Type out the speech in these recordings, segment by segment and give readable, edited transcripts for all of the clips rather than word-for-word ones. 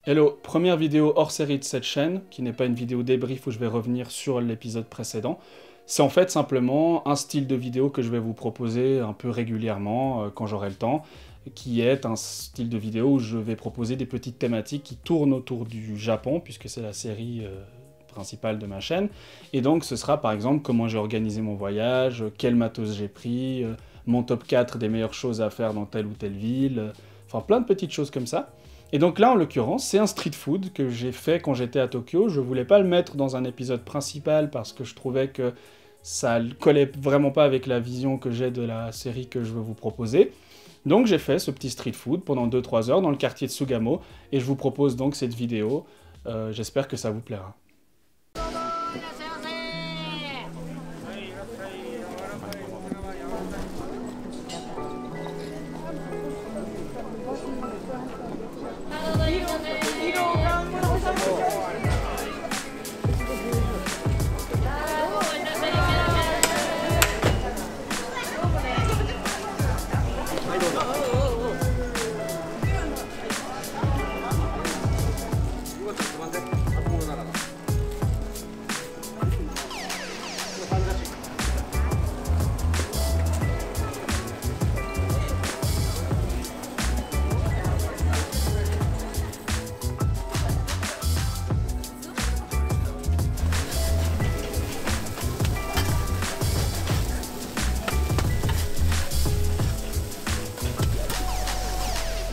Hello, première vidéo hors série de cette chaîne, qui n'est pas une vidéo débrief où je vais revenir sur l'épisode précédent. C'est en fait simplement un style de vidéo que je vais vous proposer un peu régulièrement quand j'aurai le temps, qui est un style de vidéo où je vais proposer des petites thématiques qui tournent autour du Japon, puisque c'est la série principale de ma chaîne. Et donc ce sera par exemple comment j'ai organisé mon voyage, quel matos j'ai pris, mon top 4 des meilleures choses à faire dans telle ou telle ville, enfin plein de petites choses comme ça. Et donc là, en l'occurrence, c'est un street food que j'ai fait quand j'étais à Tokyo. Je voulais pas le mettre dans un épisode principal parce que je trouvais que ça collait vraiment pas avec la vision que j'ai de la série que je veux vous proposer. Donc j'ai fait ce petit street food pendant 2-3 heures dans le quartier de Sugamo, et je vous propose donc cette vidéo. J'espère que ça vous plaira.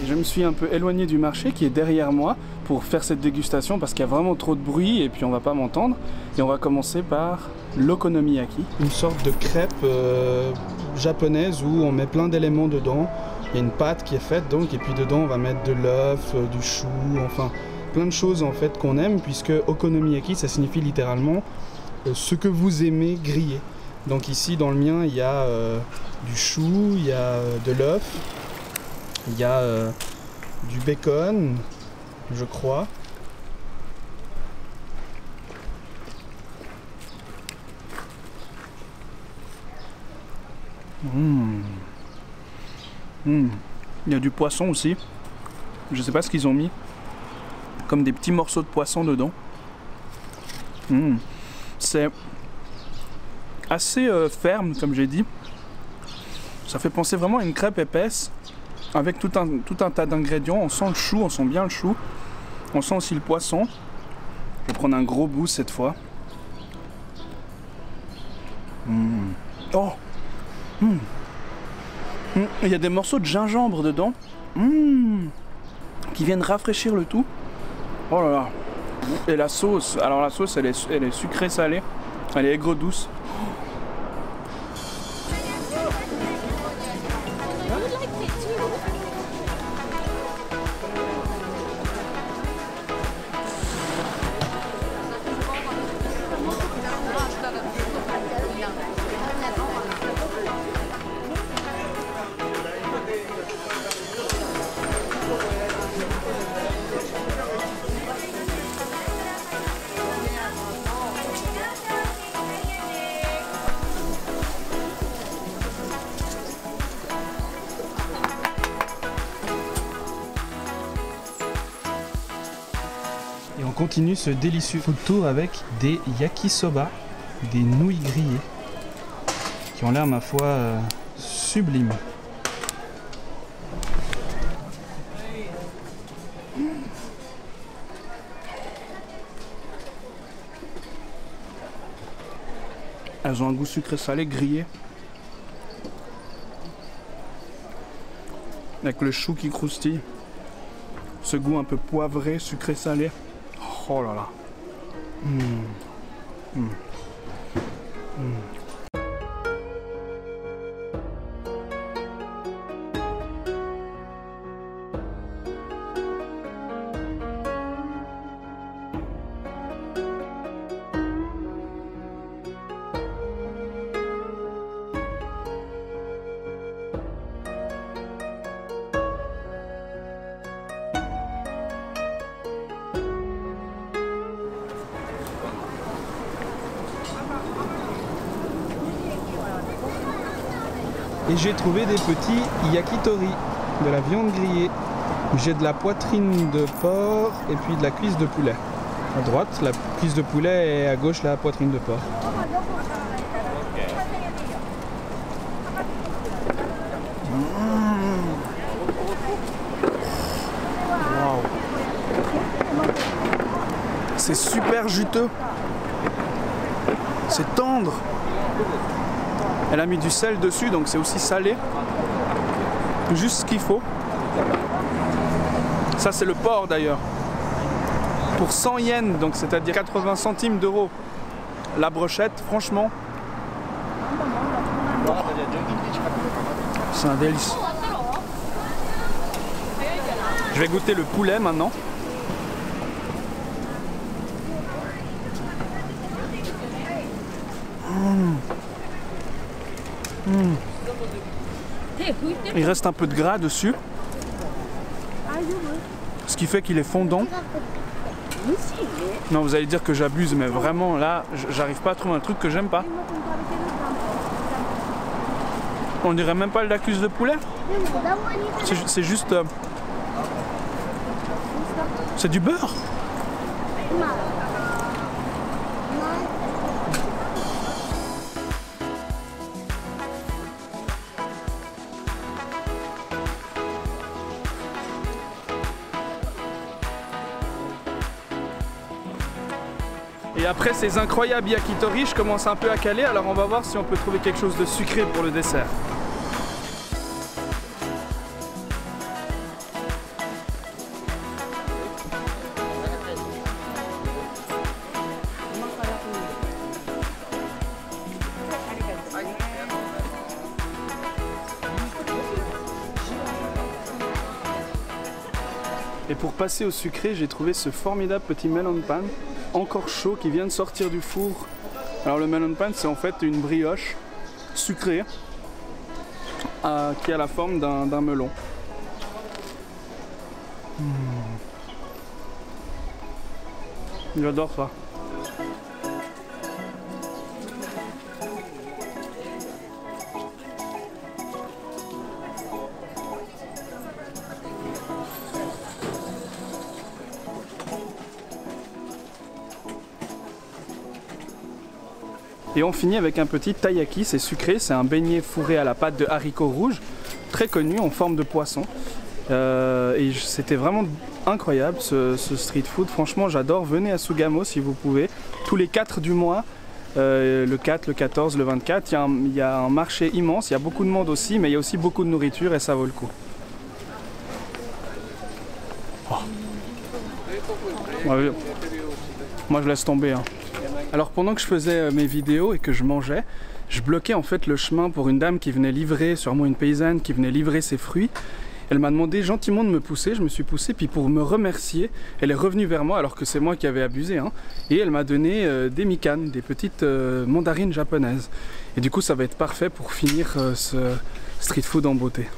Je me suis un peu éloigné du marché qui est derrière moi pour faire cette dégustation parce qu'il y a vraiment trop de bruit et puis on va pas m'entendre. Et on va commencer par l'okonomiyaki, une sorte de crêpe japonaise où on met plein d'éléments dedans. Il y a une pâte qui est faite donc, et puis dedans on va mettre de l'œuf, du chou, enfin plein de choses en fait qu'on aime, puisque okonomiyaki ça signifie littéralement ce que vous aimez griller. Donc ici dans le mien il y a du chou, il y a de l'œuf. Il y a du bacon, je crois. Il y a du poisson aussi. Je ne sais pas ce qu'ils ont mis. Comme des petits morceaux de poisson dedans. C'est assez ferme, comme j'ai dit. Ça fait penser vraiment à une crêpe épaisse. Avec tout un tas d'ingrédients, on sent le chou, on sent bien le chou. On sent aussi le poisson. Je vais prendre un gros bout cette fois. Oh, il y a des morceaux de gingembre dedans. Qui viennent rafraîchir le tout. Oh là là. Et la sauce, alors la sauce elle est sucrée salée. Elle est aigre douce. Et on continue ce délicieux food tour avec des yakisoba, des nouilles grillées, qui ont l'air, ma foi, sublimes. Elles ont un goût sucré-salé grillé, avec le chou qui croustille, ce goût un peu poivré, sucré-salé. Oh là là. Et j'ai trouvé des petits yakitori, de la viande grillée. J'ai de la poitrine de porc et puis de la cuisse de poulet. À droite, la cuisse de poulet et à gauche, la poitrine de porc. Wow. C'est super juteux. C'est tendre. Elle a mis du sel dessus, donc c'est aussi salé. Juste ce qu'il faut. Ça c'est le porc d'ailleurs. Pour 100 yens, donc c'est-à-dire 80 centimes d'euros, la brochette, franchement, c'est un délice. Je vais goûter le poulet maintenant. Il reste un peu de gras dessus, ce qui fait qu'il est fondant. Non, vous allez dire que j'abuse, mais vraiment là, j'arrive pas à trouver un truc que j'aime pas. On dirait même pas de la cuisse de poulet. C'est juste... c'est du beurre. Et après ces incroyables yakitori, je commence un peu à caler, alors on va voir si on peut trouver quelque chose de sucré pour le dessert. Et pour passer au sucré, j'ai trouvé ce formidable petit melon pan, encore chaud, qui vient de sortir du four. Alors le melon pan, c'est en fait une brioche sucrée qui a la forme d'un melon. J'adore ça. Et on finit avec un petit taiyaki, c'est sucré, c'est un beignet fourré à la pâte de haricots rouges, très connu en forme de poisson. Et c'était vraiment incroyable ce street food, franchement j'adore, venez à Sugamo si vous pouvez, tous les 4 du mois, le 4, le 14, le 24, il y a un marché immense, il y a beaucoup de monde aussi, mais il y a aussi beaucoup de nourriture et ça vaut le coup. Oh. Ouais, moi je laisse tomber. Hein. Alors pendant que je faisais mes vidéos et que je mangeais, je bloquais en fait le chemin pour une dame qui venait livrer, sûrement une paysanne qui venait livrer ses fruits. Elle m'a demandé gentiment de me pousser, je me suis poussé, puis pour me remercier, elle est revenue vers moi alors que c'est moi qui avais abusé, hein, et elle m'a donné des mikan, des petites mandarines japonaises. Et du coup ça va être parfait pour finir ce street food en beauté.